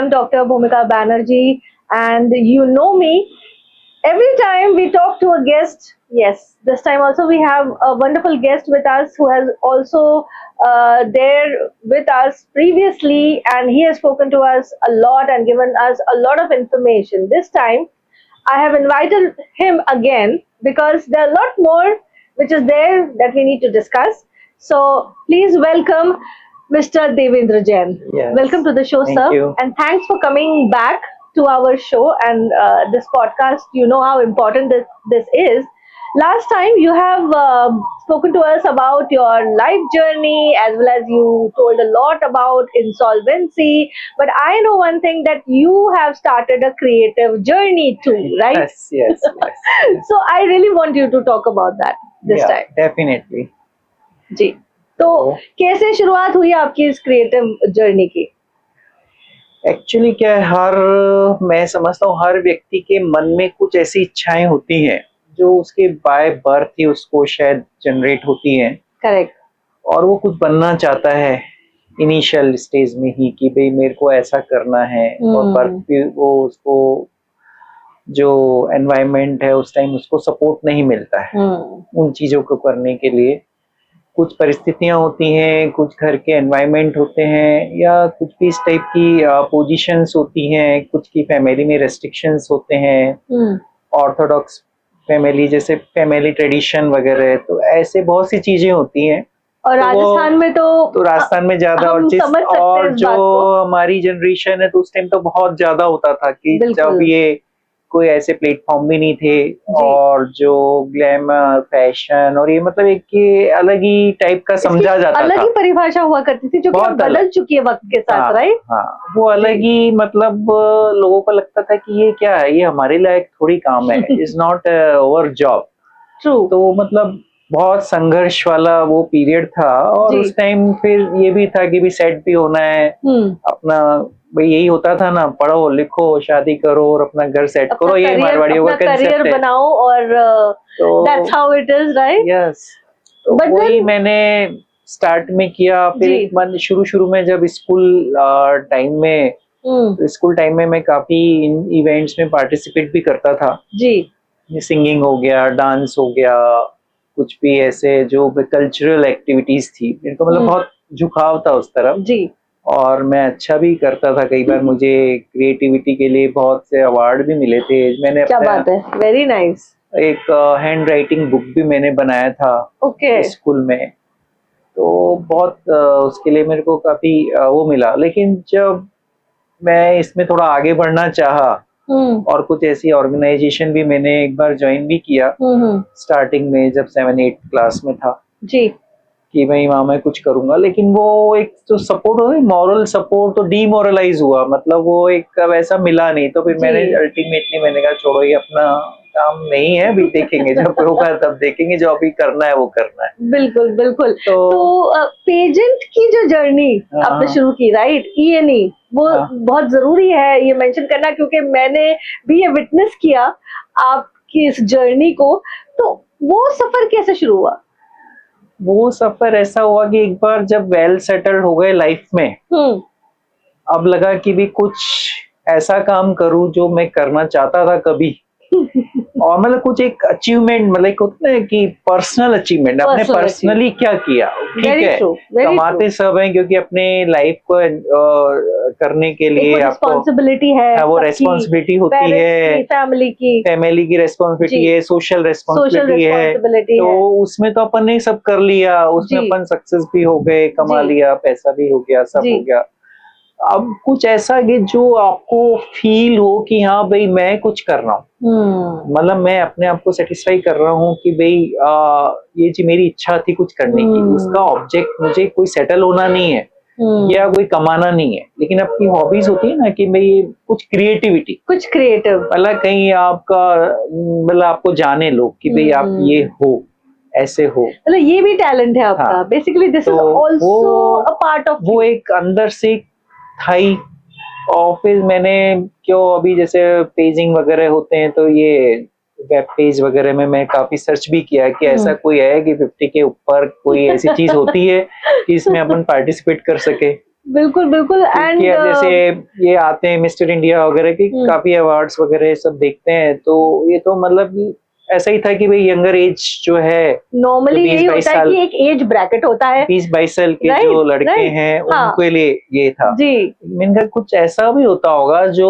I'm Dr. Bhumika Banerjee, and you know me. Every time we talk to a guest, yes, this time also we have a wonderful guest with us who has also there with us previously, and he has spoken to us a lot and given us a lot of information. This time, I have invited him again because there are a lot more which is there that we need to discuss. So please welcome Mr. Devendra Jain. Yes. Welcome to the show, Thank sir. you. And thanks for coming back to our show and this podcast. You know how important this is. Last time you have spoken to us about your life journey as well as you told a lot about insolvency. But I know one thing that you have started a creative journey too, right? Yes. So I really want you to talk about that this Yeah, time. definitely. जी तो कैसे शुरुआत हुई आपकी इस creative journey की? Actually क्या है, मैं समझता हूँ हर व्यक्ति के मन में कुछ ऐसी इच्छाएं होती हैं जो उसके बाय बर्थ ही उसको शायद जनरेट होती हैं, करेक्ट। और वो कुछ बनना चाहता है इनिशियल स्टेज में ही कि भाई मेरे को ऐसा करना है। और बर्थ भी वो उसको जो एनवायरनमेंट है उस टाइम उसको सपोर्ट नहीं मिलता है उन चीजों को करने के लिए। कुछ परिस्थितियां होती हैं, कुछ घर के एनवायरनमेंट होते हैं, या कुछ भी इस टाइप की पोजीशंस होती हैं, कुछ की फैमिली में रेस्ट्रिक्शंस होते हैं, ऑर्थोडॉक्स फैमिली जैसे फैमिली ट्रेडिशन वगैरह, तो ऐसे बहुत सी चीजें होती हैं। और राजस्थान में तो राजस्थान में ज्यादा, और जो हमारी जनरेशन है तो उस टाइम तो बहुत ज्यादा होता था कि जब ये कोई ऐसे प्लेटफॉर्म भी नहीं थे, और जो ग्लैमर फैशन और ये मतलब एक ये अलग ही टाइप का समझा जाता था, अलग ही परिभाषा हुआ करती थी जो कि बदल चुकी है वक्त के साथ, राइट? हाँ, वो अलग ही मतलब लोगों को लगता था कि ये क्या है, ये हमारे लायक थोड़ी काम है, is not our job. True. तो मतलब बहुत संघर्ष वाला वो पीरियड था, और उस टाइम फिर ये भी था कि भी सेट भी होना है अपना, भाई यही होता था ना, पढ़ो लिखो शादी करो और अपना घर सेट करो, ये मारवाड़ियों का करियर बनाओ, और that's how it is, right? Yes. तो वही मैंने स्टार्ट में किया। फिर एक मन शुरू में जब स्कूल टाइम में, स्कूल टाइम में मैं काफी इवेंट्स में पार्टिसिपेट भी करता था जी। सिंगिंग हो गया, डांस हो गया, कुछ भी ऐसे जो कल्चरल एक्टिविटीज थी, मेरे को मतलब बहुत झुकाव था उस तरफ जी। और मैं अच्छा भी करता था। कई बार मुझे क्रिएटिविटी के लिए बहुत से अवार्ड भी मिले थे। मैंने क्या बात है, वेरी नाइस। एक हैंड राइटिंग बुक भी मैंने बनाया था स्कूल में, तो बहुत उसके लिए मेरे को काफी वो मिला। लेकिन जब मैं इसमें थोड़ा आगे बढ़ना चाहा, और कुछ ऐसी ऑर्गेनाइजेशन भी मैंने एक बार ज्वाइन भी किया स्टार्टिंग में, जब 7-8 क्लास में था जी, कि भाई वहां मैं कुछ करूंगा। लेकिन वो एक जो सपोर्ट हो, मॉरल सपोर्ट, तो डीमोरलाइज हुआ, मतलब वो एक वैसा मिला नहीं। तो फिर मैंने अल्टीमेटली मैंने कहा छोड़ो, ये अपना काम नहीं है, अभी देखेंगे जब होगा तब देखेंगे, जो अभी करना है वो करना है। बिल्कुल बिल्कुल। तो पेजेंट की जो जर्नी आपने शुरू की, राइट, ENE, वो बहुत जरूरी है ये मेंशन करना, क्योंकि मैंने भी ये विटनेस किया आपकी इस जर्नी को। तो वो सफर कैसे शुरू हुआ? वो सफर ऐसा हुआ कि एक बार जब वेल सेटल्ड हो गए लाइफ में, अब लगा कि भी कुछ ऐसा काम करूं जो मैं करना चाहता था कभी, और मतलब कुछ एक अचीवमेंट, मतलब होता है कि पर्सनल अचीवमेंट, अपने पर्सनली क्या किया। ठीक है, कमाते सब हैं, क्योंकि अपने लाइफ को करने के लिए आपको रिस्पॉन्सिबिलिटी है, वो रिस्पॉन्सिबिलिटी होती है, फैमिली की रिस्पॉन्सिबिलिटी है, सोशल रिस्पॉन्सिबिलिटी है। तो उसमें तो अपन ने सब कर लिया, उसमें अपन सक्सेस भी हो गए, कमा लिया, पैसा भी हो गया, सब हो गया। अब कुछ ऐसा कि जो आपको फील हो कि हाँ भाई मैं कुछ कर रहा हूँ, मतलब मैं अपने आप को सेटिस्फाई कर रहा हूँ कि भाई ये जी मेरी इच्छा थी कुछ करने की, उसका ऑब्जेक्ट मुझे कोई सेटल होना नहीं है या कोई कमाना नहीं है, लेकिन आपकी हॉबीज होती है ना कि भाई कुछ क्रिएटिविटी, कुछ क्रिएटिव, मतलब कहीं आपका, मतलब आपको जाने लोग कि भाई आप ये हो, ऐसे हो, मतलब ये भी टैलेंट है आपका। Basically this is also a part of, वो एक अंदर से था ही। और फिर मैंने क्यों अभी जैसे पेजिंग वगैरह होते हैं, तो ये वेब पेज वगैरह में मैं काफी सर्च भी किया कि ऐसा कोई है कि 50 के ऊपर कोई ऐसी चीज होती है कि इसमें अपन पार्टिसिपेट कर सके। बिल्कुल बिल्कुल। एंड कि अब जैसे ये आते हैं मिस्टर इंडिया वगैरह की काफी अवार्ड्स वगैरह सब देखते हैं, तो ये तो मतलब ऐसा ही था कि भाई यंगर एज जो है, नॉर्मली जो यही 20-22 होता है साल कि एक एज ब्रैकेट होता है, 20-22 साल के राइट जो लड़के राइट। हैं हाँ उनके लिए ये था। जी। मैंने कहा कुछ ऐसा भी होता होगा जो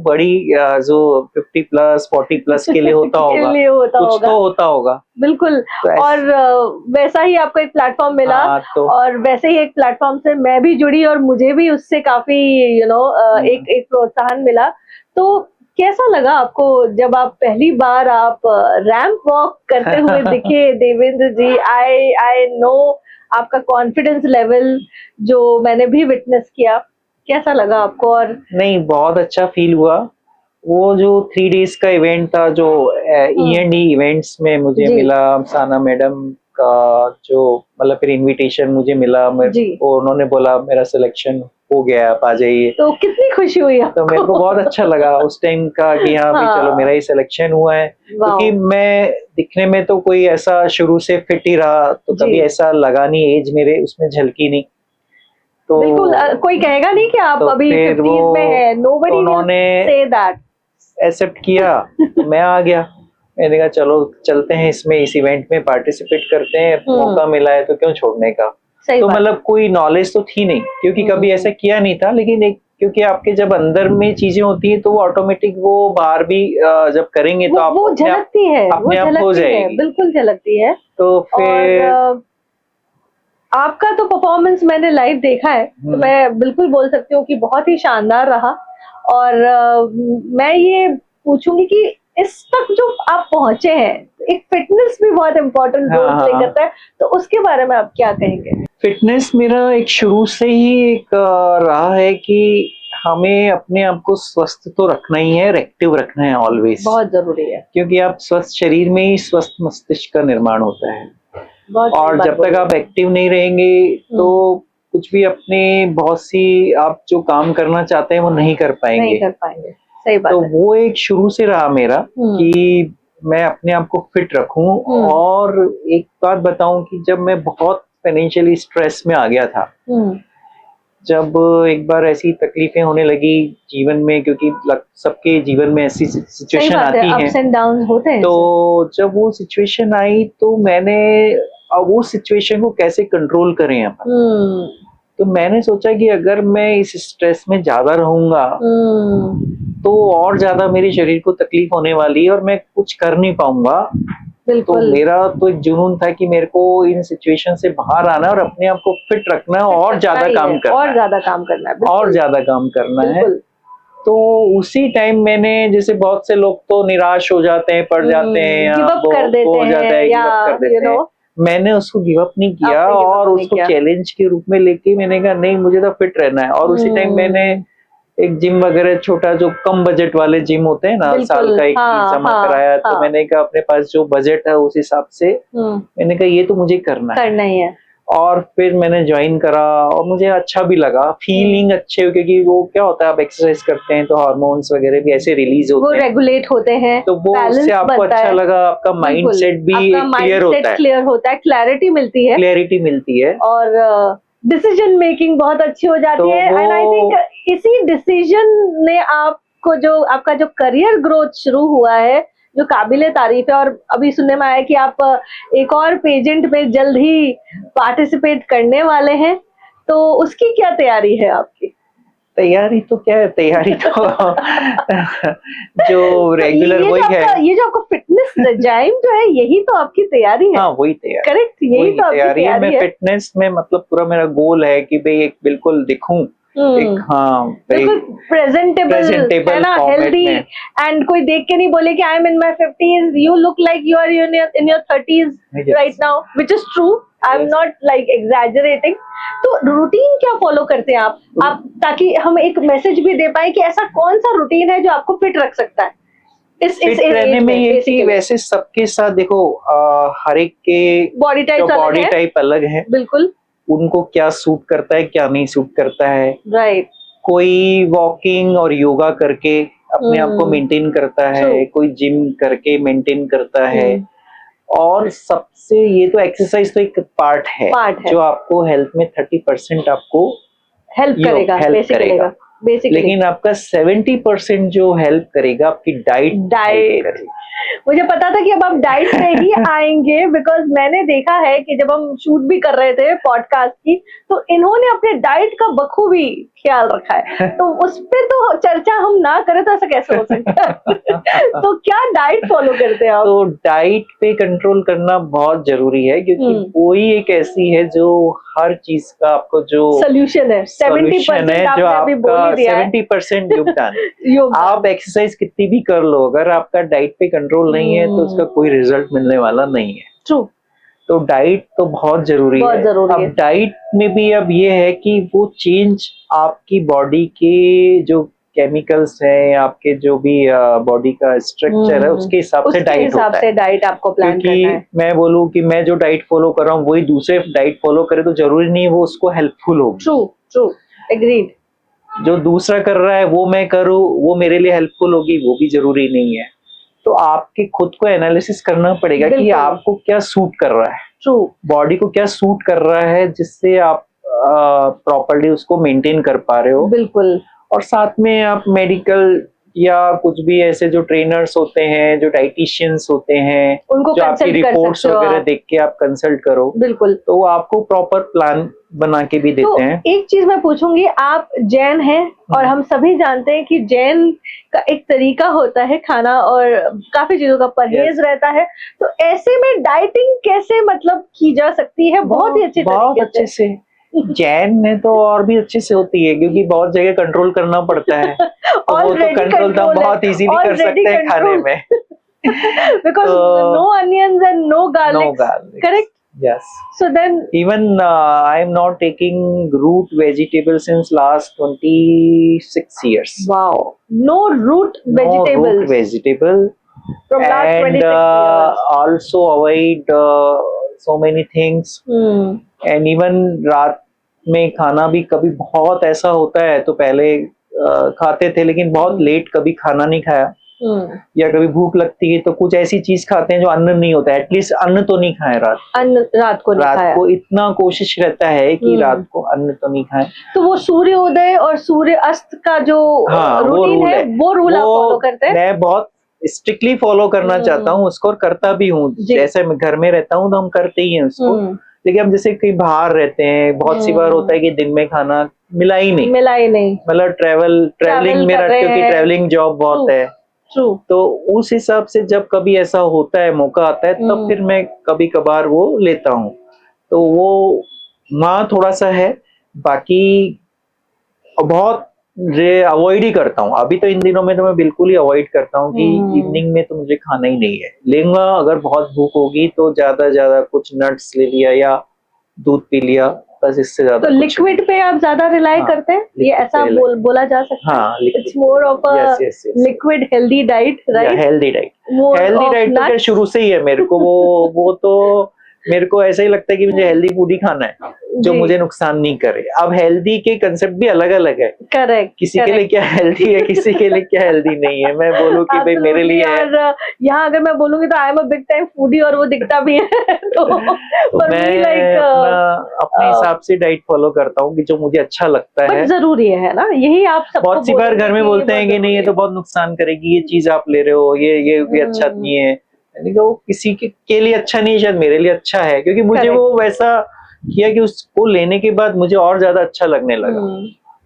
बड़ी जो 50 प्लस 40 प्लस के लिए होता के होगा, लिए होता कुछ होगा, तो होता होगा। बिल्कुल। तो और वैसा ही आपको एक प्लेटफॉर्म मिला, हाँ तो और वैसे ही एक प्लेटफॉर्म से मैं भी जुड़ी और मुझे भी उससे काफी एक एक प्रोत्साहन मिला। तो कैसा लगा आपको जब आप पहली बार आप रैंप वॉक करते हुए दिखे देवेंद्र जी? आई आई नो आपका कॉन्फिडेंस लेवल जो मैंने भी विटनेस किया, कैसा लगा आपको? और नहीं, बहुत अच्छा फील हुआ। वो जो 3 डेज का इवेंट था जो E&E इवेंट्स में मुझे जी मिला, साना मैडम का जो मतलब फिर इनविटेशन मुझे मिला, जी, वो उन्होंने बोला मेरा सिलेक्शन हो गया, आप आ जाइए। तो कितनी खुशी हुई तो मेरे को आपको? बहुत अच्छा लगा उस टाइम का कि हाँ भाई चलो मेरा हाँ, ही सिलेक्शन हुआ है, वाओ, क्योंकि मैं दिखने में तो कोई ऐसा शुरू से फिट ही रहा, तो जी, कभी ऐसा लगा नहीं, एज मेरे उसमें झलकी नहीं। बिल्कुल। तो कोई कहेगा नहीं कि आप तो अभी फिर वो 50s में हैं, नोबडी विल उन्होंने से दैट। एक्सेप्ट किया, तो मैं आ गया। मैंने कहा चलो चलते हैं इसमें, इस इवेंट में पार्टिसिपेट करते हैं, मौका मिला है तो क्यों छोड़ने का। सही तो बात मतलब कोई नॉलेज तो थी नहीं, क्योंकि कभी ऐसा किया नहीं था, लेकिन एक क्योंकि आपके जब अंदर में चीजें होती है तो वो ऑटोमेटिक वो बाहर भी जब करेंगे तो आप वो झलकती है, वो अपने आप हो झलकती है, जाएगी। बिल्कुल झलकती है। तो और फिर आपका तो परफॉर्मेंस मैंने लाइव देखा है, तो मैं बिल्कुल बोल सकती हूँ कि बहुत ही शानदार रहा। और मैं ये पूछूंगी कि इस तक जो आप पहुंचे हैं, एक फिटनेस भी बहुत इम्पोर्टेंट रोल प्ले करता है, तो उसके बारे में आप क्या कहेंगे? फिटनेस मेरा एक शुरू से ही एक रहा है कि हमें अपने आप को स्वस्थ तो रखना ही है, एक्टिव रखना है ऑलवेज, बहुत जरूरी है, क्योंकि आप स्वस्थ शरीर में ही स्वस्थ मस्तिष्क का निर्माण होता है। बहुत सही और बात जब बोली तक आप एक्टिव नहीं रहेंगे तो कुछ भी अपने बहुत सी आप जो काम करना चाहते हैं वो नहीं कर नहीं पाएंगे। कर पाएंगे, सही बात तो है। वो एक शुरू से रहा मेरा कि मैं अपने आप को फिट रखूं। और एक बात बताऊं कि जब मैं बहुत फाइनेंशियली स्ट्रेस में आ गया था, जब एक बार ऐसी तकलीफें होने लगी जीवन में, क्योंकि सबके जीवन में ऐसी सही सिचुएशन बात है, आती अप्स हैं, एंड डाउन होते हैं। तो जब वो सिचुएशन आई तो मैंने अब वो सिचुएशन को कैसे कंट्रोल करें अपन, तो मैंने सोचा कि अगर मैं इस स्ट्रेस में ज्यादा रहूंगा तो और ज्यादा मेरे शरीर को तकलीफ होने वाली है और मैं कुछ कर नहीं पाऊंगा। तो बिल्कुल, मेरा तो एक जुनून था कि मेरे को इन सिचुएशन से बाहर आना है और अपने आप को फिट रखना है और ज्यादा काम करना और है, ज्यादा काम करना है, और ज्यादा काम करना है। बिल्कुल। तो उसी टाइम मैंने, जैसे बहुत से लोग तो निराश हो जाते हैं, पड़ जाते हैं, या गिव अप वो कर देते हो जाता हैं, है, या गिव अप कर देते हैं। मैंने उसको गिव अप नहीं किया आपने give up और नहीं उसको किया। चैलेंज के रूप में लेके मैंने कहा नहीं, मुझे तो फिट रहना है। और उसी टाइम मैंने एक जिम वगैरह छोटा, जो कम बजट वाले जिम होते हैं ना, साल का एक फीस जमा कराया। तो मैंने कहा अपने पास जो बजट है उस हिसाब से मैंने कहा ये तो मुझे करना ही है। और फिर मैंने ज्वाइन करा और मुझे अच्छा भी लगा, फीलिंग अच्छे हो, क्योंकि वो क्या होता है आप एक्सरसाइज करते हैं तो हार्मोन्स वगैरह भी ऐसे रिलीज होते हैं, वो रेगुलेट होते हैं, तो वो उससे आपको अच्छा लगा, आपका माइंडसेट भी क्लियर होता है, क्लैरिटी मिलती है, क्लैरिटी मिलती है और डिसीजन मेकिंग बहुत अच्छी हो जाती है। एंड आई थिंक इसी डिसीजन ने आपको जो आपका जो करियर ग्रोथ शुरू हुआ है, जो काबिले तारीफ है। और अभी सुनने में आया कि आप एक और पेजेंट में जल्द ही पार्टिसिपेट करने वाले हैं, तो उसकी क्या तैयारी है आपकी? तैयारी तो क्या है, तैयारी तो जो रेगुलर वही है। ये जो आपको फिटनेस रेजाइम जो है, यही तो आपकी तैयारी है। हाँ वही तैयारी, करेक्ट, यही तो आपकी तैयारी है। मैं है। फिटनेस में मतलब पूरा मेरा गोल है कि भाई एक बिल्कुल दिखूं, एक बिल्कुल प्रेजेंटेबल है ना, हेल्दी, एंड कोई देख के नहीं बोले कि I am in my 50s, you look like you are in your 30s right now, which is true, I am not like exaggerating. तो रूटीन क्या फॉलो करते हैं आप ताकि हम एक मैसेज भी दे पाए कि ऐसा कौन सा रूटीन है जो आपको फिट रख सकता है इस रहने में? ये कि वैसे सबके साथ देखो हर एक के बॉडी टाइप अलग है, बिल्कुल, उनको क्या सूट करता है क्या नहीं सूट करता है। राइट, कोई वॉकिंग और योगा करके अपने आप को मेंटेन करता है, कोई जिम करके मेंटेन करता है। और सबसे ये तो एक्सरसाइज तो एक पार्ट है जो आपको हेल्थ में 30% आपको हेल्प योग करेगा, हेल्प बेसिक करेगा, करेगा, बेसिकली लेकिन आपका 70% जो हेल्प करेगा आपकी डाइट डाइट। मुझे पता था कि अब आप डाइट पे ही आएंगे, बिकॉज मैंने देखा है कि जब हम शूट भी कर रहे थे पॉडकास्ट की, तो इन्होंने अपने डाइट का बखूबी ख्याल रखा है, तो उस पे तो चर्चा हम ना करें तो ऐसा कैसे हो सकता है। तो क्या डाइट फॉलो करते हैं आप? तो डाइट पे कंट्रोल करना बहुत जरूरी है, क्योंकि वही एक ऐसी है जो हर चीज का आपको जो सोल्यूशन है। सॉल्यूशन 70% है, जो आपने अभी बोल आपका ही दिया है। 70% योगदान। योगदान। आप एक्सरसाइज कितनी भी कर लो, अगर आपका डाइट पे कंट्रोल नहीं है तो उसका कोई रिजल्ट मिलने वाला नहीं है। ट्रू। तो डाइट तो बहुत जरूरी बहुत है। जरूरी अब है। डाइट में भी अब ये है कि वो चेंज आपकी बॉडी के जो केमिकल्स हैं, आपके जो भी बॉडी का स्ट्रक्चर है, उसके हिसाब से उसके डाइट हिसाब होता से है। डाइट आपको प्लान करना है। क्योंकि मैं बोलूँ कि मैं जो डाइट फॉलो कर रहा हूँ वही दूसरे डाइट फॉलो करे तो जरूरी नहीं है वो उसको हेल्पफुल हो। True true, agreed. जो दूसरा कर रहा है वो मैं करूँ, वो मेरे लिए हेल्पफुल होगी, वो भी जरूरी नहीं है। तो आपके खुद को एनालिसिस करना पड़ेगा कि बिल्कुल। आपको क्या सूट कर रहा है, ट्रू। बॉडी को क्या सूट कर रहा है, जिससे आप प्रॉपर्ली उसको मेंटेन कर पा रहे हो। बिल्कुल। और साथ में आप मेडिकल या कुछ भी ऐसे जो ट्रेनर्स होते हैं, जो डाइटिशियंस होते हैं, उनको जो आपकी कंसल्ट कर रिपोर्ट्स सकते हो वगैरह आप। देख के आप कंसल्ट करो, बिल्कुल। तो वो आपको प्रॉपर प्लान बना के भी तो देते हैं। एक चीज मैं पूछूंगी, आप जैन हैं और हम सभी जानते हैं कि जैन का एक तरीका होता है खाना और काफी चीजों का परहेज रहता है, तो ऐसे में डाइटिंग कैसे मतलब की जा सकती है बहुत ही अच्छे बहुत तरीके अच्छे से? जैन में तो और भी अच्छे से होती है, क्योंकि बहुत जगह कंट्रोल करना पड़ता है। तो वो तो कंट्रोल तो हम बहुत इजीली कर सकते हैं खाने में। Because no onions and no garlic, correct? Yes. So then, Even I am not taking root vegetable since last 26 years. wow, no root No vegetables root vegetable. from last And 26 years. also avoid so many things. And even रात में खाना भी कभी बहुत ऐसा होता है तो पहले खाते थे, लेकिन बहुत लेट कभी खाना नहीं खाया, या कभी भूख लगती है तो कुछ ऐसी चीज खाते हैं जो अन्न नहीं होता है, एटलीस्ट अन्न तो नहीं खाए रात रात को नहीं खाया। रात को इतना कोशिश रहता है कि रात को अन्न तो नहीं खाए। तो वो सूर्योदय और सूर्य अस्त का जो रूटीन है वो रूल आप फॉलो करते हैं? मैं बहुत स्ट्रिक्टली फॉलो करना चाहता हूँ उसको, और करता भी हूँ। जैसे मैं घर में रहता हूँ तो हम करते ही हैं उसको, लेकिन हम जैसे कहीं बाहर रहते हैं, बहुत सी बार होता है कि दिन में खाना मिला ही नहीं, मतलब ट्रेवलिंग मेरा, क्योंकि ट्रेवलिंग जॉब बहुत है। तो उस हिसाब से जब कभी ऐसा होता है, मौका आता है, तब फिर मैं कभी कभार वो लेता हूँ। तो वो वहाँ थोड़ा सा है, बाकी बहुत अवॉइड ही करता हूँ। अभी तो इन दिनों में तो मैं बिल्कुल ही अवॉइड करता हूँ कि इवनिंग में तो मुझे खाना ही नहीं है। लेंगा अगर बहुत भूख होगी तो ज्यादा ज्यादा कुछ नट्स ले लिया या दूध पी लिया, बस इससे ज्यादा। तो लिक्विड पे आप ज्यादा रिलाई करते हैं, ये ऐसा बोला जा सकता है? It's more of a liquid healthy diet, right? Healthy diet तो क्या शुरू से ही है मेरे को, वो तो मेरे को ऐसा ही लगता है कि मुझे हेल्दी फूड ही खाना है जो मुझे नुकसान नहीं करे। अब हेल्दी के कंसेप्ट भी अलग अलग है। करेक्ट। किसी के लिए क्या हेल्दी है, किसी के लिए क्या हेल्दी नहीं है। मैं बोलूँ कि भाई मेरे लिए है। और यहाँ अगर मैं बोलूंगी तो I am a big time foodie और वो दिखता भी है। तो मैं अपने हिसाब से डाइट फॉलो करता हूँ कि जो मुझे अच्छा लगता है। जरूरी है ना, यही आप सबको बहुत सी बार घर में बोलते हैं कि नहीं ये तो बहुत नुकसान करेगी, ये चीज आप ले रहे हो, ये अच्छा नहीं है। वो किसी के लिए अच्छा नहीं, शायद मेरे लिए अच्छा है, क्योंकि मुझे वो वैसा किया कि उसको लेने के बाद मुझे और ज्यादा अच्छा लगने लगा।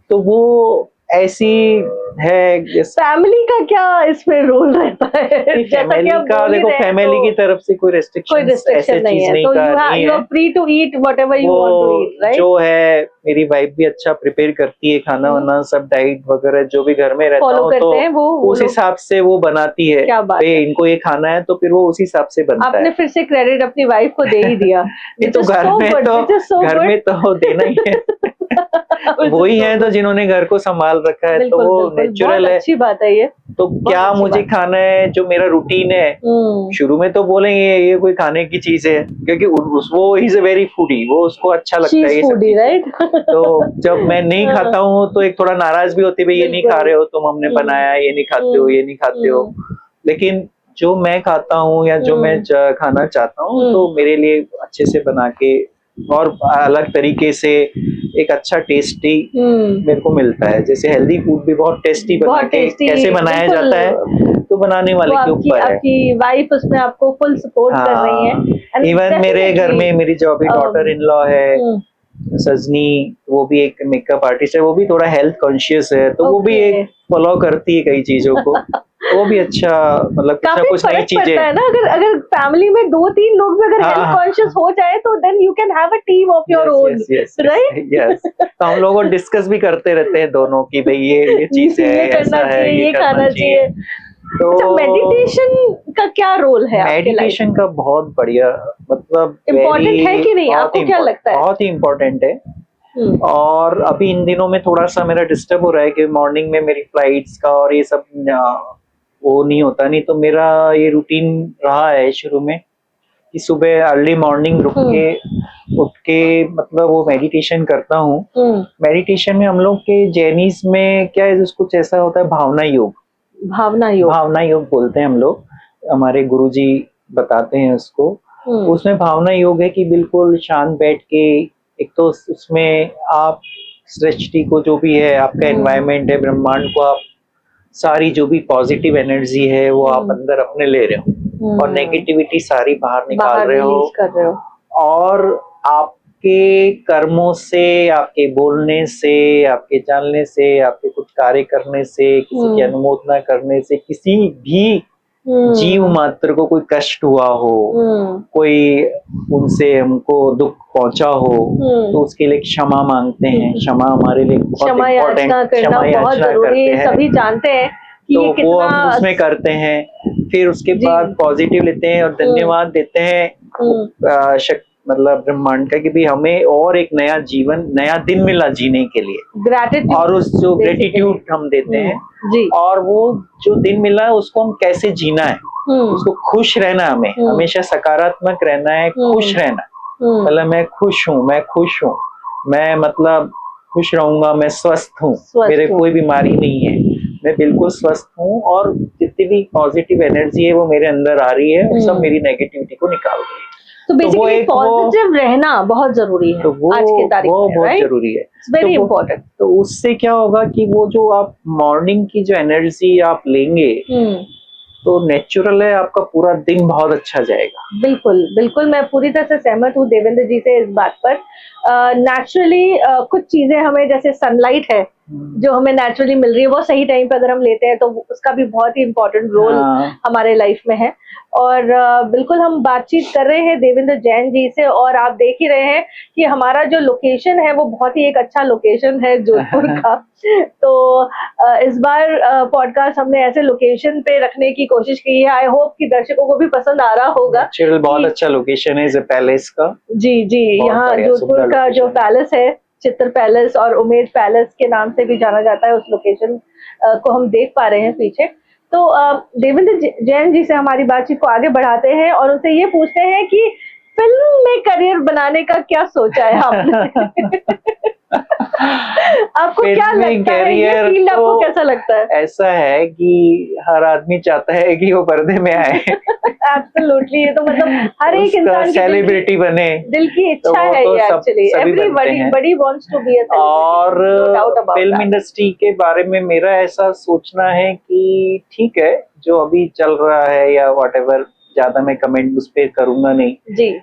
तो वो ऐसी है। फैमिली का क्या इसमें रोल रहता है? फैमिली का देखो, फैमिली की तरफ से कोई रेस्ट्रिक्शन नहीं है, तो you are free to eat whatever you want to eat, right? जो है मेरी वाइफ भी अच्छा प्रिपेयर करती है खाना वाना, सब डाइट वगैरह जो भी घर में रहता हूँ तो उस हिसाब से वो बनाती है। इनको ये खाना है तो फिर वो उस हिसाब से बनता है। आपने फिर से क्रेडिट अपनी वाइफ को दे ही दिया। तो घर में तो देना ही है। वही है तो जिन्होंने घर को संभाल रखा है, तो वो नेचुरल है। अच्छी बात है ये। तो क्या मुझे खाना है, जो मेरा रूटीन है, शुरू में तो बोलेंगे ये कोई खाने की चीज है, क्योंकि वो इज अ वेरी फूडी, वो उसको अच्छा लगता है ये सब चीजें, राइट? तो जब मैं नहीं खाता हूँ तो एक थोड़ा नाराज भी होती है, भाई ये नहीं खा रहे हो तुम, हमने बनाया, ये नहीं खाते हो, ये नहीं खाते हो। लेकिन जो मैं खाता हूँ या जो मैं खाना चाहता हूँ तो मेरे लिए अच्छे से बना के और अलग तरीके से एक अच्छा टेस्टी मेरे को मिलता है। जैसे हेल्दी फूड भी बहुत टेस्टी बना बहुत के टेस्टी, कैसे बनाया बिल्कुल। जाता है तो बनाने वो वाले के आपकी ऊपर है। आपकी वाइफ उसमें आपको फुल सपोर्ट कर रही है। And इवन मेरे घर definitely, में मेरी जो अभी डॉटर इन लॉ है हम्म, सजनी, वो भी एक मेकअप आर्टिस्ट है, वो भी थोड़ा हेल्थ कॉन्शियस है, तो वो भी Okay. एक फॉलो करती है कई चीजों को। तो वो भी अच्छा, मतलब कुछ ना काफी कुछ नई फर्क चीजें। पड़ता है ना, अगर अगर फैमिली में 2-3 लोग भी अगर हाँ, हेल्थ हाँ। कॉन्शियस हो जाए तो then you can have a team of your own, right? Yes. तो हम लोग डिस्कस भी करते रहते हैं दोनों की भाई ये चीज है, ये करना ऐसा है, चाहिए, ये करना खाना चाहिए। तो अच्छा, मेडिटेशन का क्या रोल है आपके लाइफ मेडिटेशन में? का बहुत बढ़िया, मतलब इम्पोर्टेंट है कि नहीं, बहुत आपको ही क्या लगता है? बहुत ही इम्पोर्टेंट है। हम्म, और अभी इन दिनों में थोड़ा सा मेरा डिस्टर्ब हो रहा है कि मॉर्निंग में मेरी फ्लाइट्स का और ये सब वो नहीं होता, नहीं तो मेरा ये रूटीन रहा है शुरू में कि सुबह अर्ली मॉर्निंग उठ के मतलब वो मेडिटेशन करता हूँ। मेडिटेशन में हम लोग के जैनीज में क्या है, कुछ ऐसा होता है भावना योग। भावना योग बोलते हैं हम लोग, हमारे गुरुजी बताते हैं उसको। उसमें भावना योग है कि बिल्कुल शांत बैठ के, एक तो उसमें आप सृष्टि को जो भी है आपका एनवायरनमेंट है, ब्रह्मांड को आप सारी जो भी पॉजिटिव एनर्जी है वो आप अंदर अपने ले रहे हो और नेगेटिविटी सारी बाहर निकाल रहे हो। और आपके कर्मों से, आपके बोलने से, आपके चालने से, आपके कुछ कार्य करने से, किसी की अनुमोदना करने से किसी भी जीव मात्र को कोई कष्ट हुआ हो, कोई उनसे हमको दुख पहुंचा हो, तो उसके लिए क्षमा मांगते हैं। क्षमा हमारे लिए बहुत इम्पोर्टेंट, क्षमा याचना करते हैं, सभी जानते हैं कि तो ये वो कितना हम उसमें करते हैं। फिर उसके बाद पॉजिटिव लेते हैं और धन्यवाद देते हैं मतलब ब्रह्मांड का कि भी हमें और एक नया जीवन, नया दिन मिला जीने के लिए, ग्रैटिट्यूड, और उस जो ग्रेटिट्यूड हम देते हैं जी। और वो जो दिन मिला है उसको हम कैसे जीना है, उसको खुश रहना, हमें हमेशा सकारात्मक रहना है, खुश रहना। मतलब मैं खुश हूँ, मैं खुश हूँ, मैं मतलब खुश रहूंगा, मैं स्वस्थ हूँ, मेरे कोई बीमारी नहीं है, मैं बिल्कुल स्वस्थ हूँ और जितनी भी पॉजिटिव एनर्जी है वो मेरे अंदर आ रही है और सब मेरी नेगेटिविटी को निकाल रही है। तो बेसिकली पॉजिटिव रहना बहुत जरूरी है, तो वो आज की तारीख वो में, बहुत जरूरी है, वेरी इंपॉर्टेंट। तो उससे क्या होगा कि वो जो आप मॉर्निंग की जो एनर्जी आप लेंगे तो नेचुरल है, आपका पूरा दिन बहुत अच्छा जाएगा। बिल्कुल बिल्कुल, मैं पूरी तरह से सहमत हूँ देवेंद्र जी से इस बात पर। नेचुरली कुछ चीजें हमें, जैसे सनलाइट है जो हमें नेचुरली मिल रही है, वो सही टाइम पे अगर हम लेते हैं तो उसका भी बहुत ही इम्पोर्टेंट रोल हमारे लाइफ में है। और बिल्कुल हम बातचीत कर रहे हैं देवेंद्र जैन जी से, और आप देख ही रहे हैं कि हमारा जो लोकेशन है वो बहुत ही एक अच्छा लोकेशन है जोधपुर का। तो इस बार पॉडकास्ट हमने ऐसे लोकेशन पे रखने की कोशिश की है। आई होप कि दर्शकों को भी पसंद आ रहा होगा। बहुत अच्छा लोकेशन है पैलेस का। जी जी, यहाँ जोधपुर का जो पैलेस है, चित्र पैलेस और उमेद पैलेस के नाम से भी जाना जाता है, उस लोकेशन को हम देख पा रहे हैं पीछे। तो देवेंद्र जैन जी से हमारी बातचीत को आगे बढ़ाते हैं और उनसे ये पूछते हैं कि फिल्म में करियर बनाने का क्या सोचा है आपने? आपको क्या लगता है, ये फील्ड आपको कैसा लगता है? ऐसा है कि हर आदमी चाहता है कि वो पर्दे में आए। एब्सोल्युटली, ये तो मतलब हर एक इंसान की सेलिब्रिटी बने, दिल की इच्छा है ये actually. Everybody wants to be a celebrity. और फिल्म इंडस्ट्री के बारे में मेरा ऐसा सोचना है कि ठीक है जो अभी चल रहा है या व्हाटएवर, ज्यादा मैं कमेंट उस पर करूंगा नहीं जी।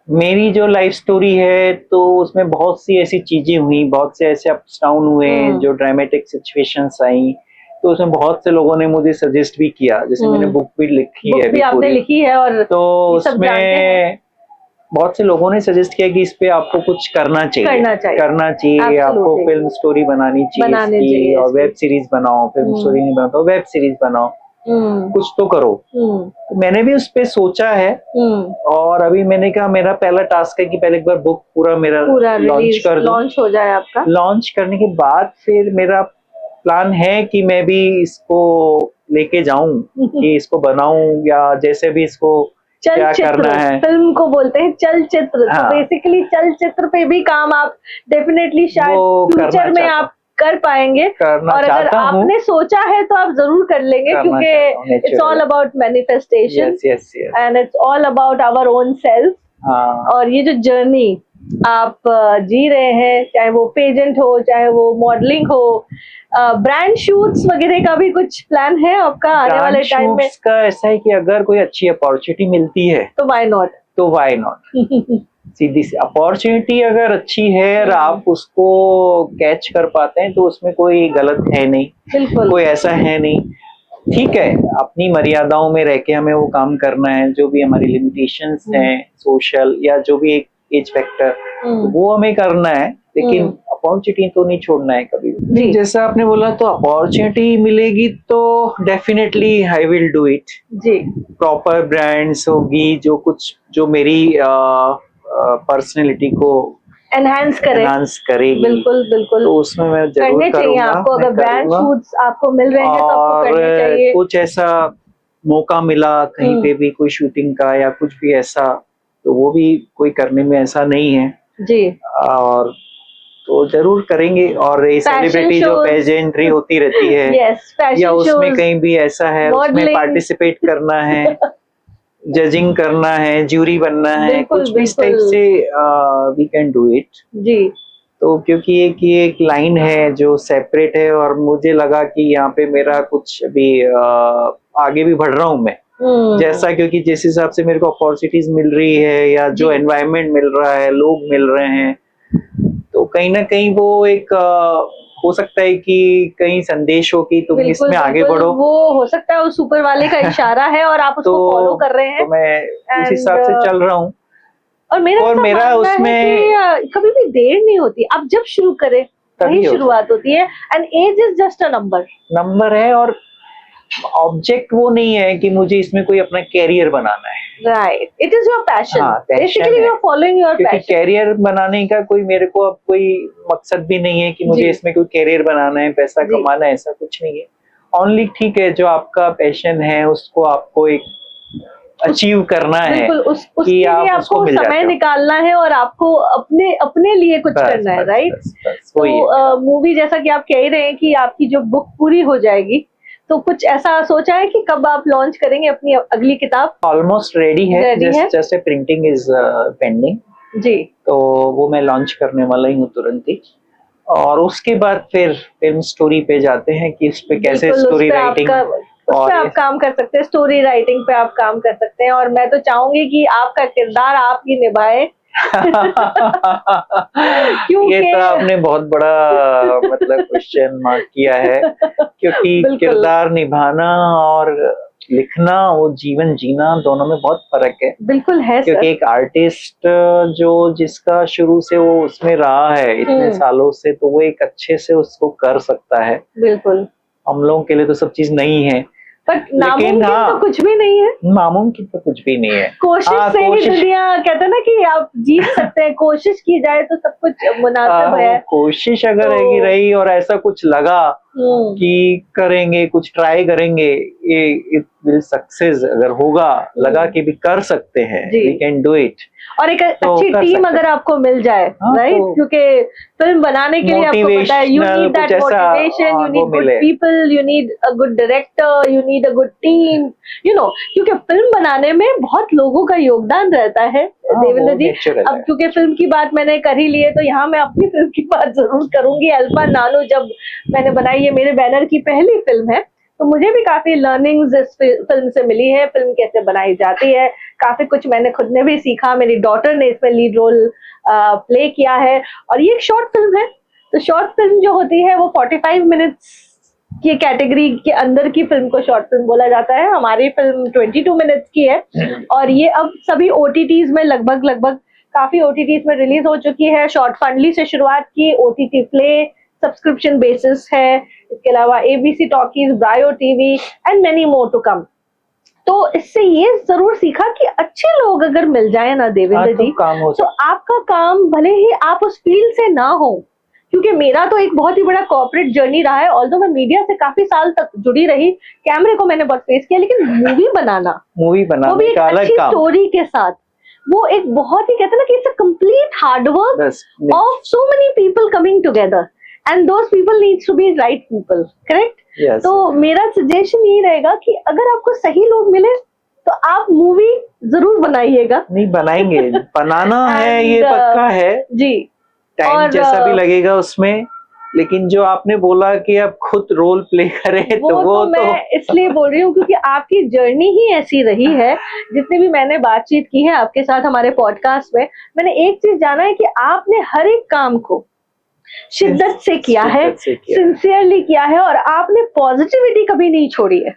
मेरी जो लाइफ स्टोरी है तो उसमें बहुत सी ऐसी चीजें हुई, बहुत से ऐसे अप्स डाउन हुए, जो ड्रामेटिक सिचुएशंस आई, तो उसमें बहुत से लोगों ने मुझे सजेस्ट भी किया। जैसे मैंने बुक भी लिखी है, आपने लिखी है, और तो उसमें बहुत से लोगों ने सजेस्ट किया कि इस पे आपको कुछ करना चाहिए, आपको फिल्म स्टोरी बनानी चाहिए और वेब सीरीज बनाओ, फिल्म स्टोरी नहीं बनाओ तो वेब सीरीज बनाओ, कुछ तो करो। तो मैंने भी उस पे सोचा है और अभी मैंने कहा मेरा पहला टास्क है कि पहले एक बार बुक पूरा लॉन्च कर दूं। लॉन्च हो जाए आपका। लॉन्च करने के बाद फिर मेरा प्लान है कि मैं भी इसको लेके जाऊं कि इसको बनाऊं या जैसे भी इसको क्या करना है। फिल्म को बोलते हैं चलचित्र। तो बेसिकली चलचित्र पे भी काम आप डेफिनेटली शायद फ्यूचर में आप कर पाएंगे, और अगर आपने सोचा है तो आप जरूर कर लेंगे, क्योंकि it's all about manifestation and it's all about our own self. और ये जो जर्नी आप जी रहे हैं, चाहे वो पेजेंट हो, चाहे वो मॉडलिंग हो, ब्रांड शूट्स वगैरह का भी कुछ प्लान है आपका आने वाले टाइम में? का ऐसा है कि अगर कोई अच्छी अपॉर्चुनिटी मिलती है तो व्हाई नॉट? तो व्हाई नॉट। सीधी सी अपॉर्चुनिटी अगर अच्छी है और आप उसको कैच कर पाते हैं तो उसमें कोई गलत है नहीं, बिल्कुल। कोई ऐसा है नहीं। ठीक है, अपनी मर्यादाओं में रह के हमें वो काम करना है, जो भी हमारी लिमिटेशंस हैं सोशल या जो भी एक एज फैक्टर, वो हमें करना है, लेकिन अपॉर्चुनिटी तो नहीं छोड़ना है कभी भी। जैसा आपने बोला, तो अपॉर्चुनिटी मिलेगी तो definitely I will do it जी। प्रॉपर ब्रांड्स होगी जो मेरी पर्सनैलिटी को एनहांस करेगी। बिल्कुल बिल्कुल, तो उसमें मैं जरूर करने चाहिए आपको। अगर ब्रांड शूट्स आपको मिल रहे हैं तो आपको करने चाहिए। कुछ ऐसा मौका मिला कहीं पे भी कोई शूटिंग का या कुछ भी ऐसा, तो वो भी कोई करने में ऐसा नहीं है जी, और तो जरूर करेंगे। और ये सेलिब्रिटी जो पेजेंट्री होती रहती है या उसमें कहीं भी ऐसा है उसमें पार्टिसिपेट करना है, जजिंग करना है, ज्यूरी बनना है, कुछ भी इस टाइप से वी कैन डू इट जी। तो क्योंकि ये एक लाइन है जो सेपरेट है और मुझे लगा कि यहाँ पे मेरा कुछ अभी आगे भी बढ़ रहा हूँ मैं, जैसा क्योंकि जिस हिसाब से मेरे को अपॉर्चुनिटीज मिल रही है या जो एनवायरनमेंट मिल रहा है, लोग मिल रहे हैं, तो कहीं ना कहीं वो एक हो सकता है कि कहीं संदेश हो कि तुम इसमें आगे बढ़ो। वो हो सकता है उस ऊपर वाले का इशारा है और आप उसको फॉलो कर रहे हैं। तो मैं उस हिसाब से चल रहा हूँ और मेरा उसमें कभी भी देर नहीं होती। आप जब शुरू करें वही शुरुआत होती है and age is just a number है और ऑब्जेक्ट वो नहीं है कि मुझे इसमें कोई अपना कैरियर बनाना है। Right, it is your passion. Basically you are following your passion. Career बनाने का कोई मेरे को अब कोई मकसद भी नहीं है कि मुझे इसमें कोई कैरियर बनाना है, पैसा कमाना है, ऐसा कुछ नहीं है। ओनली ठीक है, जो आपका पैशन है उसको आपको एक अचीव करना है, उसके लिए आपको समय निकालना है और आपको अपने लिए कुछ करना है। राइट, तो मूवी जैसा कि आप कह रहे हैं कि आपकी जो बुक पूरी हो जाएगी, तो कुछ ऐसा सोचा है कि कब आप लॉन्च करेंगे अपनी अगली किताब? ऑलमोस्ट रेडी है, जस्ट प्रिंटिंग इज पेंडिंग जी, तो वो मैं लॉन्च करने वाला ही हूँ तुरंत ही। और उसके बाद फिर फिल्म स्टोरी पे जाते हैं कि इस पे कैसे स्टोरी राइटिंग उस पे आप काम कर सकते हैं, स्टोरी राइटिंग पे आप काम कर सकते हैं। और मैं तो चाहूंगी कि आपका किरदार आप ही निभाए। ये तो आपने बहुत बड़ा मतलब क्वेश्चन मार्क किया है, क्योंकि किरदार निभाना और लिखना, वो जीवन जीना, दोनों में बहुत फर्क है। बिल्कुल है क्योंकि एक आर्टिस्ट जो जिसका शुरू से वो उसमें रहा है इतने सालों से, तो वो एक अच्छे से उसको कर सकता है। बिल्कुल, हम लोगों के लिए तो सब चीज नहीं है, बट नामुमकिन तो कुछ भी नहीं है। नामुमकिन तो कुछ भी नहीं है। कोशिश से ही दुनिया, कहते हैं ना कि आप जीत सकते हैं, कोशिश की जाए तो सब कुछ मुनासिब है। कोशिश अगर रही और ऐसा कुछ लगा कि करेंगे, कुछ ट्राई करेंगे, ये इट विल सक्सेस अगर होगा, लगा कि भी कर सकते हैं, वी कैन डू इट। और एक अच्छी टीम अगर आपको मिल जाए, राइट, क्योंकि फिल्म बनाने के लिए आपको पता है, you need that motivation, you need good people, you need a good director, you need a good team, you know, क्योंकि फिल्म बनाने में बहुत लोगों का योगदान रहता है। देवेंद्र जी, अब क्योंकि फिल्म की बात मैंने कर ही ली है, तो यहाँ मैं अपनी फिल्म की बात जरूर करूंगी। अल्फा नानो जब मैंने बनाई, ये मेरे बैनर की पहली फिल्म है, तो मुझे भी काफी लर्निंग्स इस फिल्म से मिली है। फिल्म कैसे बनाई जाती है, काफी कुछ मैंने खुद ने भी सीखा। मेरी डॉटर ने इसमें लीड रोल प्ले किया है और ये एक शॉर्ट फिल्म है। तो शॉर्ट फिल्म जो होती है वो 45 मिनट्स की कैटेगरी के अंदर की फिल्म को शॉर्ट फिल्म बोला जाता है। हमारी फिल्म 22 मिनट्स की है और ये अब सभी OTTs में लगभग काफी OTTs में रिलीज हो चुकी है। शॉर्ट फंडली से शुरुआत की, OTT प्ले, सब्सक्रिप्शन बेसिस है, इसके अलावा ABC talkies, Brio TV and many more to come. तो इससे ये जरूर सीखा कि अच्छे लोग अगर मिल जाए ना देवेंद्र जी, तो आपका काम, भले ही आप उस फील्ड से ना हो, क्योंकि मेरा तो एक बहुत ही बड़ा कॉर्पोरेट जर्नी रहा है। ऑल्दो मैं मीडिया से काफी साल तक जुड़ी रही, कैमरे को मैंने बहुत फेस किया, लेकिन मूवी बनाना वो भी एक अच्छी स्टोरी के साथ, वो एक बहुत ही, कहते हैं ना कि it's a complete hard work of so many people coming together and those people needs to be right people, correct? तो मेरा सजेशन ये रहेगा कि अगर आपको सही लोग मिले तो आप मूवी जरूर बनाइएगा। नहीं बनाएंगे, बनाना है ये पक्का है जी। टाइम और जैसा भी लगेगा उसमें, लेकिन जो आपने बोला कि आप खुद रोल प्ले करें वो तो मैं इसलिए बोल रही हूँ क्योंकि आपकी जर्नी ही ऐसी रही है। जितनी भी मैंने बातचीत की है आपके साथ हमारे पॉडकास्ट में, मैंने एक चीज जाना है कि आपने हर एक काम को शिद्दत से किया है, सिंसियरली किया है, और आपने पॉजिटिविटी कभी नहीं छोड़ी है।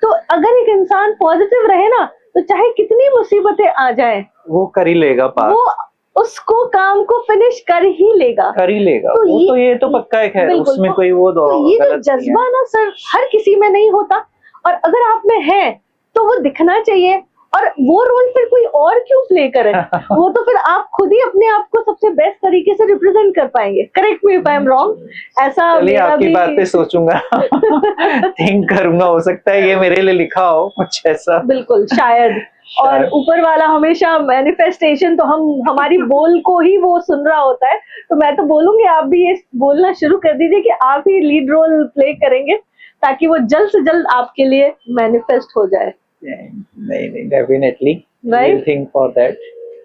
तो अगर एक इंसान पॉजिटिव रहे ना, तो चाहे कितनी मुसीबतें आ जाएं, वो कर ही लेगा पार, वो उसको काम को फिनिश कर ही लेगा। तो ये तो पक्का है, खैर उसमें कोई वो तो ये जो जज्बा ना सर हर किसी में नहीं होता, और अगर आप में है तो वो दिखना चाहिए। और वो रोल फिर कोई और क्यों प्ले करे, वो तो फिर आप खुद ही अपने आप को सबसे बेस्ट तरीके से रिप्रेजेंट कर पाएंगे। Correct me if I am wrong. ऐसा आपकी बात पे सोचूंगा, थिंक करूंगा, हो सकता है ये मेरे लिए लिखा हो कुछ ऐसा। बिल्कुल, शायद। और ऊपर वाला हमेशा मैनिफेस्टेशन तो हमारी बोल को ही वो सुन रहा होता है। तो मैं तो बोलूंगी आप भी ये बोलना शुरू कर दीजिए कि आप ही लीड रोल प्ले करेंगे, ताकि वो जल्द से जल्द आपके लिए मैनिफेस्ट हो जाए। नहीं, definitely right, think for that.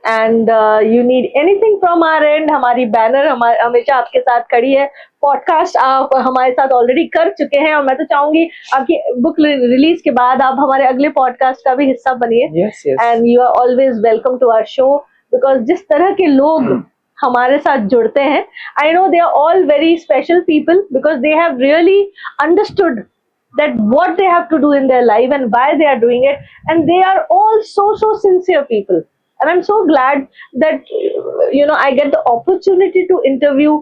And you need anything from our and, हमारी बैनर हमेशा आपके साथ खड़ी है। पॉडकास्ट आप हमारे साथ ऑलरेडी कर चुके हैं, और मैं तो चाहूंगी आपकी बुक रिलीज के बाद आप हमारे अगले पॉडकास्ट का भी हिस्सा बनिए। And you are always welcome to our show, because जिस तरह के लोग हमारे साथ जुड़ते हैं, I know they are all very special people, because they have really understood that what they have to do in their life and why they are doing it, and they are all so sincere people, and I'm so glad that I get the opportunity to interview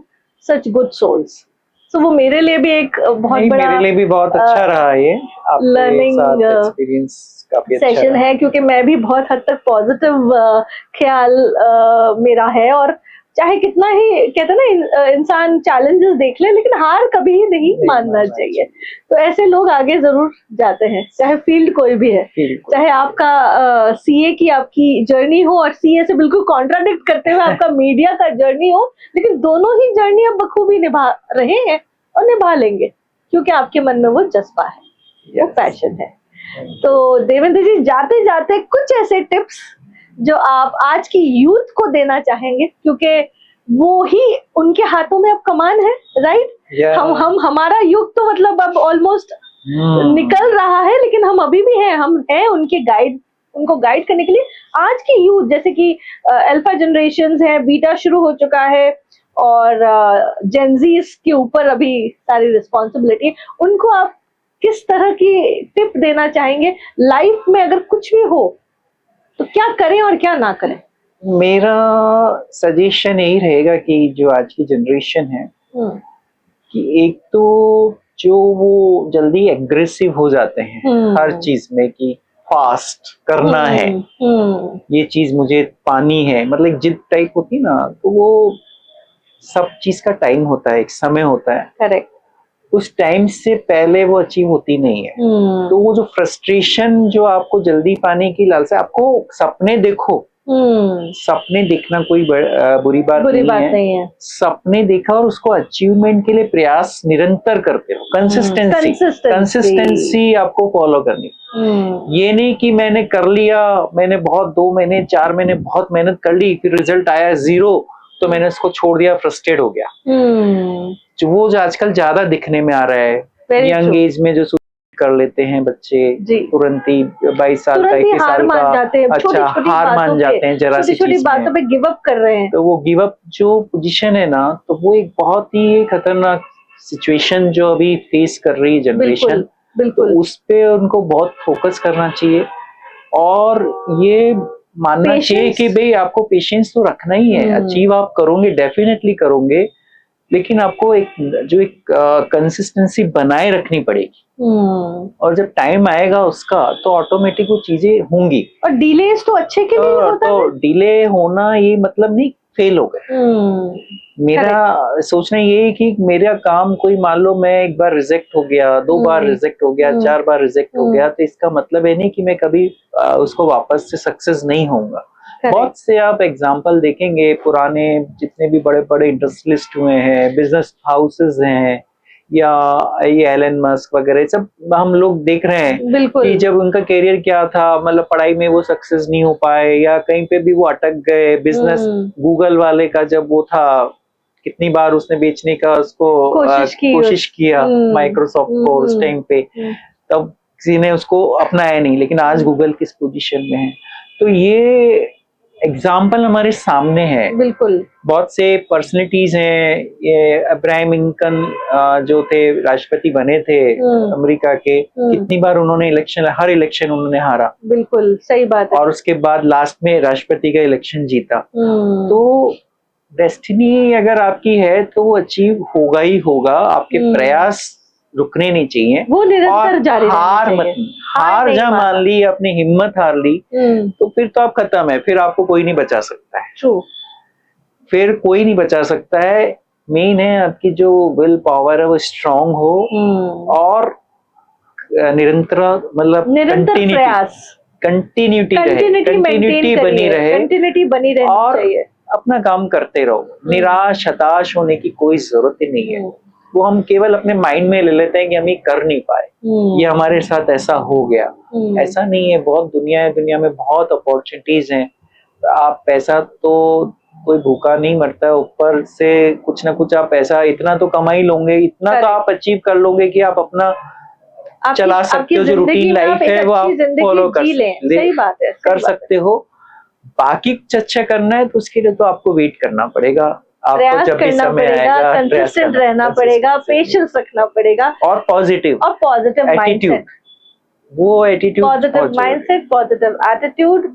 such good souls. So वो मेरे लिए भी एक बहुत बड़ा, मेरे लिए भी बहुत अच्छा रहा ये लर्निंग एक्सपीरियंस काफी सेशन है, क्योंकि मैं भी बहुत हद तक पॉजिटिव ख्याल मेरा है। और चाहे कितना ही कहते ना इंसान चैलेंजेस देख ले, लेकिन हार कभी नहीं मानना चाहिए। तो ऐसे लोग आगे जरूर जाते हैं, चाहे फील्ड कोई भी है, चाहे आपका सीए की आपकी जर्नी हो और सीए से बिल्कुल कॉन्ट्राडिक्ट करते हुए आपका मीडिया का जर्नी हो, लेकिन दोनों ही जर्नी अब बखूबी निभा रहे हैं और निभा लेंगे, क्योंकि आपके मन में वो जज्बा है, वो पैशन है। तो देवेंद्र जी, जाते जाते कुछ ऐसे टिप्स जो आप आज की यूथ को देना चाहेंगे, क्योंकि वो ही उनके हाथों में अब कमान है, राइट? हम हमारा युग तो मतलब अब ऑलमोस्ट निकल रहा है, लेकिन हम अभी भी हैं, हम हैं उनके गाइड, उनको गाइड करने के लिए। आज की यूथ जैसे कि अल्फा जनरेशंस है, बीटा शुरू हो चुका है, और जेनजीज के ऊपर अभी सारी रिस्पॉन्सिबिलिटी, उनको आप किस तरह की टिप देना चाहेंगे लाइफ में? अगर कुछ भी हो तो क्या करें और क्या ना करें? मेरा सजेशन यही रहेगा कि जो आज की जनरेशन है, कि एक तो जो वो जल्दी एग्रेसिव हो जाते हैं हर चीज में, कि फास्ट करना है, ये चीज मुझे पानी है, मतलब जिद टाइप होती ना, तो वो सब चीज का टाइम होता है, एक समय होता है। करेक्ट। उस टाइम से पहले वो अचीव होती नहीं है। तो वो जो फ्रस्ट्रेशन, जो आपको जल्दी पाने की लालसा, आपको सपने देखो, सपने देखना कोई बुरी बात नहीं है। सपने देखा और उसको अचीवमेंट के लिए प्रयास निरंतर करते रहो, कंसिस्टेंसी आपको फॉलो करनी। ये नहीं कि मैंने कर लिया, मैंने बहुत 2 महीने 4 महीने बहुत मेहनत कर ली, फिर रिजल्ट आया 0, तो मैंने उसको छोड़ दिया, फ्रस्ट्रेट हो गया। वो जो आजकल ज्यादा दिखने में आ रहा है, यंग एज में जो कर लेते हैं बच्चे, तुरंत ही 22 साल का 21 साल का, अच्छा हार मान जाते हैं, जरा सी छोटी बातों पे गिव अप कर रहे हैं। तो वो गिव अप जो पोजीशन है ना, तो वो एक बहुत ही खतरनाक सिचुएशन जो अभी फेस कर रही है जनरेशन। तो उस पे उनको बहुत फोकस करना चाहिए, और ये मानना चाहिए कि भाई आपको पेशेंस तो रखना ही है। अचीव आप करोगे, डेफिनेटली करोगे, लेकिन आपको एक कंसिस्टेंसी बनाए रखनी पड़ेगी। और जब टाइम आएगा उसका, तो ऑटोमेटिक वो चीजें होंगी। और डिलेस तो अच्छे के लिए होता है। तो डिले होना ये मतलब नहीं फेल हो गए। मेरा सोचना ये है कि मेरा काम, कोई मान लो मैं एक बार रिजेक्ट हो गया, 2 बार रिजेक्ट हो गया, 4 बार रिजेक्ट हो गया, तो इसका मतलब है नहीं कि मैं कभी उसको वापस से सक्सेस नहीं होऊंगा। बहुत से आप एग्जाम्पल देखेंगे, पुराने जितने भी बड़े बड़े इंडस्ट्रियलिस्ट हुए हैं, बिजनेस हाउसेस हैं, या ये एलन मस्क वगैरह सब हम लोग देख रहे हैं बिल्कुल कि जब उनका करियर क्या था, मतलब पढ़ाई में वो सक्सेस नहीं हो पाए या कहीं पे भी वो अटक गए। बिजनेस गूगल वाले का जब वो था, कितनी बार उसने बेचने का उसको कोशिश किया माइक्रोसॉफ्ट को उस टाइम पे, तब किसी ने उसको अपनाया नहीं, लेकिन आज गूगल किस पोजीशन में है। तो ये एग्जाम्पल हमारे सामने है। बिल्कुल बहुत से पर्सनालिटीज हैं, ये अब्राहम लिंकन जो थे राष्ट्रपति बने थे अमेरिका के, कितनी बार उन्होंने हर इलेक्शन उन्होंने हारा। बिल्कुल सही बात है। और उसके बाद लास्ट में राष्ट्रपति का इलेक्शन जीता। तो डेस्टिनी अगर आपकी है तो वो अचीव होगा ही होगा। आपके प्रयास रुकने नहीं चाहिए, वो निरंतर जारी हार मत, हार जहाँ मान ली, अपनी हिम्मत हार ली तो फिर तो आप खत्म है, फिर आपको कोई नहीं बचा सकता है। ट्रू, फिर कोई नहीं बचा सकता है। मेन है आपकी जो विल पावर है वो स्ट्रांग हो और निरंतर, मतलब कंटिन्यूटी बनी रहे और अपना काम करते रहो। निराश हताश होने की कोई जरूरत ही नहीं है। वो हम केवल अपने माइंड में ले लेते हैं कि हम ये कर नहीं पाए, ये हमारे साथ ऐसा हो गया। ऐसा नहीं है, बहुत दुनिया है, दुनिया में बहुत अपॉर्चुनिटीज हैं। आप पैसा तो कोई भूखा नहीं मरता है, ऊपर से कुछ ना कुछ आप पैसा इतना तो कमा ही लोगे, इतना तो आप अचीव कर लोगे कि आप अपना चला सकते हो। जो रूटीन लाइफ है वो आप फॉलो कर सकते हो। बाकी कुछ अच्छा करना है तो उसके लिए तो आपको वेट करना पड़ेगा, आपको जब भी समय आएगा कंसिस्टेंट रहना पड़ेगा, पेशेंस रखना पड़ेगा और पॉजिटिव माइंडसेट। वो attitude, positive mindset, positive attitude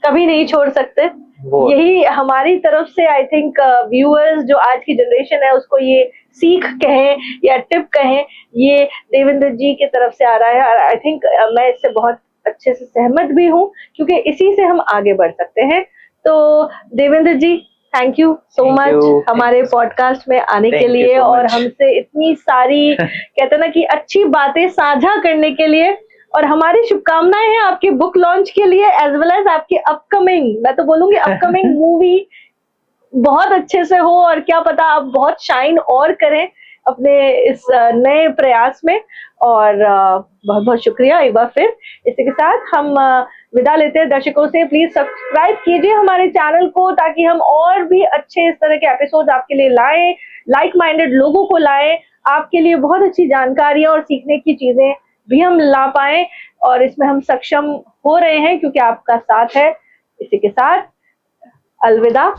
कभी नहीं छोड़ सकते। यही हमारी तरफ से आई थिंक व्यूअर्स जो आज की जनरेशन है उसको ये सीख कहें या टिप कहें, ये देवेंद्र जी की तरफ से आ रहा है। और आई थिंक मैं इससे बहुत अच्छे से सहमत भी हूँ, क्योंकि इसी से हम आगे बढ़ सकते हैं। तो देवेंद्र जी, थैंक यू सो मच हमारे पॉडकास्ट में आने के लिए और हमसे इतनी सारी कहते ना कि अच्छी बातें साझा करने के लिए। और हमारी शुभकामनाएं हैं आपके बुक लॉन्च के लिए, एज वेल एज आपकी अपकमिंग, मैं तो बोलूंगी अपकमिंग मूवी बहुत अच्छे से हो, और क्या पता आप बहुत शाइन और करें अपने इस नए प्रयास में। और बहुत बहुत शुक्रिया एक बार फिर। इसी के साथ हम विदा लेते हैं दर्शकों से। प्लीज सब्सक्राइब कीजिए हमारे चैनल को, ताकि हम और भी अच्छे इस तरह के एपिसोड आपके लिए लाएं, लाइक माइंडेड लोगों को लाएं, आपके लिए बहुत अच्छी जानकारियां और सीखने की चीजें भी हम ला पाए, और इसमें हम सक्षम हो रहे हैं क्योंकि आपका साथ है। इसी के साथ अलविदा।